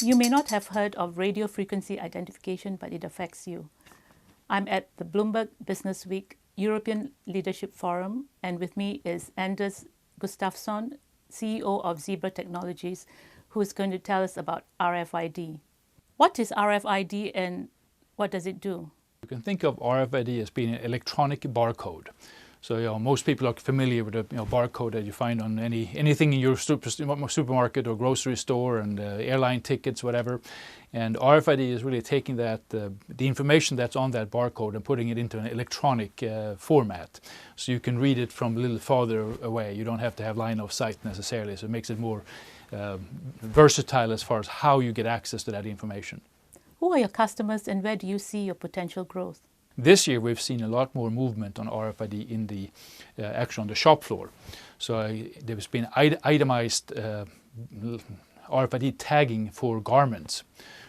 You may not have heard of radio frequency identification, but it affects you. I'm at the Bloomberg Business Week European Leadership Forum, and with me is Anders Gustaffson, CEO of Zebra Technologies, who is going to tell us about RFID. What is RFID and what does it do? You can think of RFID as being an electronic barcode. So most people are familiar with the barcode that you find on anything in your supermarket or grocery store, and airline tickets, whatever. And RFID is really taking that the information that's on that barcode and putting it into an electronic format, so you can read it from a little farther away. You don't have to have line of sight necessarily, so it makes it more versatile as far as how you get access to that information. Who are your customers and where do you see your potential growth? This year we've seen a lot more movement on RFID in the actually on the shop floor. So there's been itemized RFID tagging for garments.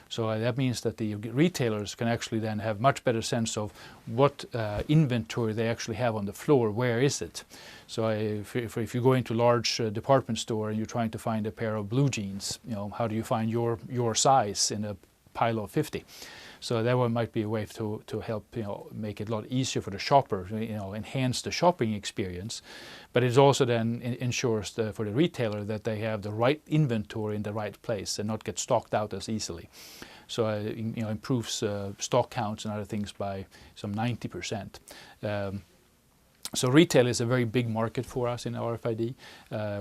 So that means that the retailers can actually then have much better sense of what inventory they actually have on the floor. Where is it? So if you go into a large department store and you're trying to find a pair of blue jeans, how do you find your size in a pile of 50? So that one might be a way to help make it a lot easier for the shopper, enhance the shopping experience. But it also then ensures for the retailer that they have the right inventory in the right place and not get stocked out as easily. So improves stock counts and other things by some 90%. So retail is a very big market for us in RFID.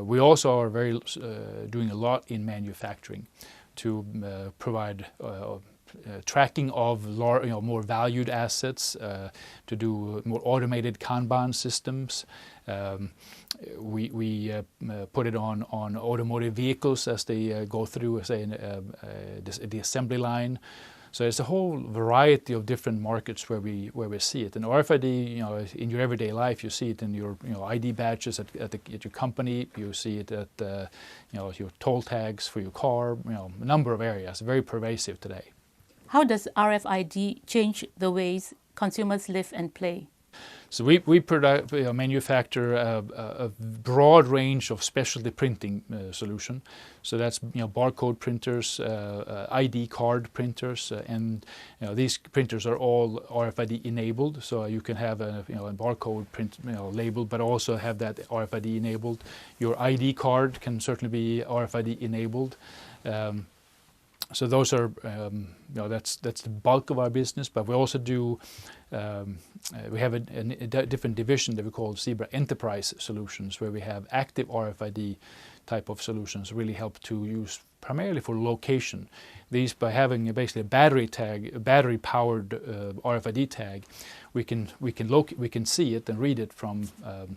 We also are doing a lot in manufacturing to provide tracking of more valued assets, to do more automated Kanban systems. We put it on automotive vehicles as they go through, say, the assembly line. So there's a whole variety of different markets where we see it. And RFID, in your everyday life, you see it in your ID badges at your company. You see it at your toll tags for your car. A number of areas. Very pervasive today. How does RFID change the ways consumers live and play? So we manufacture a broad range of specialty printing solution. So that's barcode printers, ID card printers, and these printers are all RFID enabled. So you can have a barcode print label, but also have that RFID enabled. Your ID card can certainly be RFID enabled. So those are that's the bulk of our business, but we also do we have a different division that we call Zebra Enterprise Solutions, where we have active RFID type of solutions really help to use primarily for location. These, by having basically a battery powered RFID tag, we can see it and read it from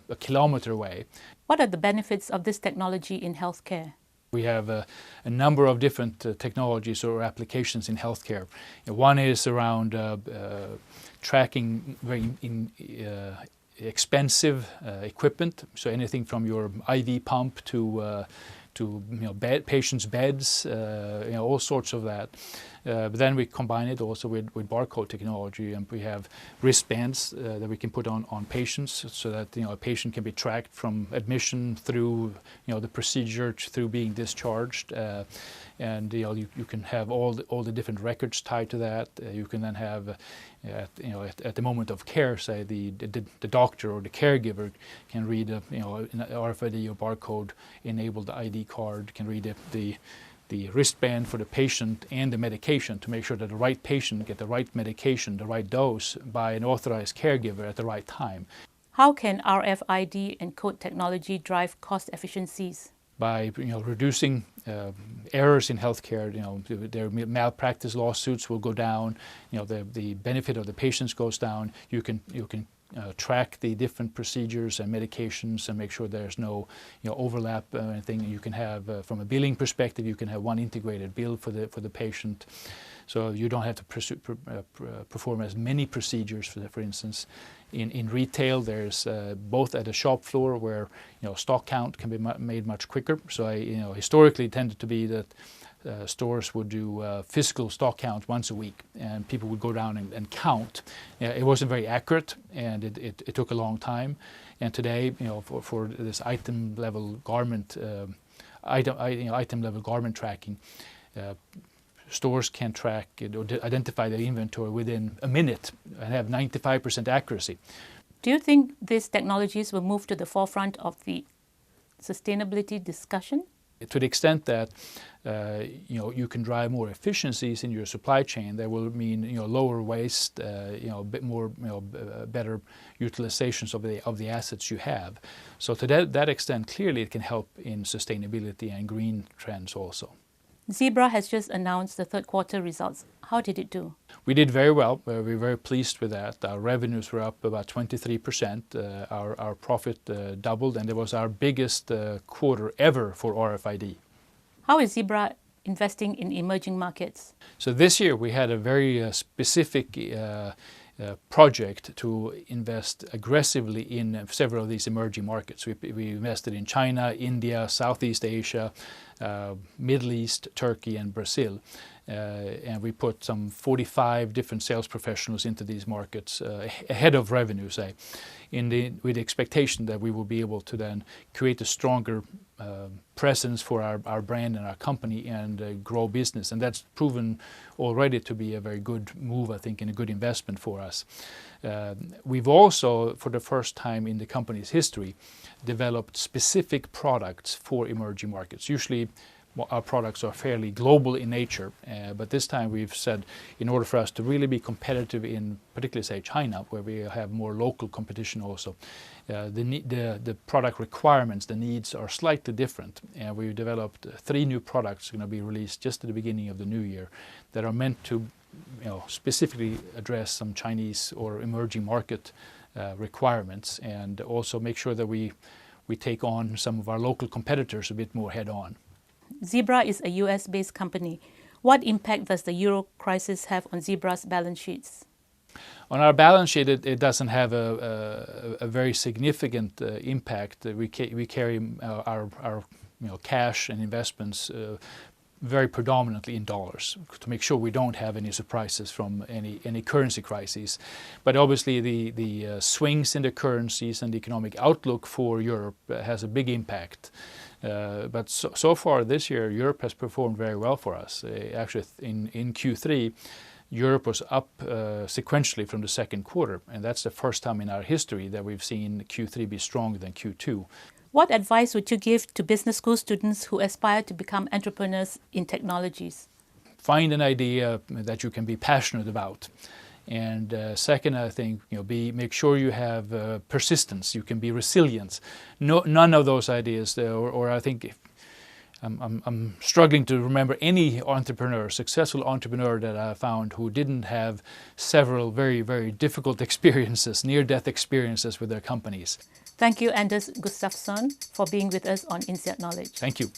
a kilometer away. What are the benefits of this technology in healthcare? We have a number of different technologies or applications in healthcare. One is around tracking very expensive equipment, so anything from your IV pump to patients' beds, all sorts of that. But then we combine it also with barcode technology, and we have wristbands that we can put on patients, so that a patient can be tracked from admission through the procedure through being discharged, and you can have all the different records tied to that. You can then have at the moment of care, say the doctor or the caregiver can read an RFID or barcode enabled ID card, can read the wristband for the patient and the medication to make sure that the right patient get the right medication, the right dose by an authorized caregiver at the right time. How can RFID and code technology drive cost efficiencies? By reducing errors in healthcare, their malpractice lawsuits will go down. The benefit of the patients goes down. You can track the different procedures and medications and make sure there's no overlap or anything. You can have from a billing perspective, you can have one integrated bill for the patient, so you don't have to perform as many procedures. For instance, in retail, there's both at the shop floor where stock count can be made much quicker. So historically it tended to be that stores would do physical stock count once a week, and people would go down and count. It wasn't very accurate, and it took a long time. And today, for this item level garment tracking, stores can track it or identify their inventory within a minute and have 95% accuracy. Do you think these technologies will move to the forefront of the sustainability discussion? To the extent that you can drive more efficiencies in your supply chain, that will mean lower waste, a bit more better utilizations of the assets you have. So to that extent, clearly it can help in sustainability and green trends also. Zebra has just announced the third quarter results. How did it do? We did very well. We're very pleased with that. Our revenues were up about 23%. Our profit doubled, and it was our biggest quarter ever for RFID. How is Zebra investing in emerging markets? So this year we had a very specific project to invest aggressively in several of these emerging markets. We invested in China, India, Southeast Asia, Middle East, Turkey and Brazil. And we put some 45 different sales professionals into these markets ahead of revenue, say, with the expectation that we will be able to then create a stronger presence for our brand and our company and grow business. And that's proven already to be a very good move, I think, and a good investment for us. We've also, for the first time in the company's history, developed specific products for emerging markets. Usually our products are fairly global in nature, but this time we've said in order for us to really be competitive in particularly say China, where we have more local competition also, the product requirements, the needs are slightly different, and we've developed 3 new products going to be released just at the beginning of the new year that are meant to specifically address some Chinese or emerging market requirements, and also make sure that we take on some of our local competitors a bit more head on. Zebra is a US-based company. What impact does the euro crisis have on Zebra's balance sheets? On our balance sheet, it doesn't have a very significant impact. We carry our cash and investments very predominantly in dollars to make sure we don't have any surprises from any currency crises. But obviously the swings in the currencies and the economic outlook for Europe has a big impact. But so far this year, Europe has performed very well for us. Actually, in Q3, Europe was up sequentially from the second quarter, and that's the first time in our history that we've seen Q3 be stronger than Q2. What advice would you give to business school students who aspire to become entrepreneurs in technologies? Find an idea that you can be passionate about. And second, I think, make sure you have persistence. You can be resilient. None of those ideas, or I think I'm struggling to remember any successful entrepreneur that I found who didn't have several very, very difficult experiences, near-death experiences with their companies. Thank you, Anders Gustaffson, for being with us on INSEAD Knowledge. Thank you.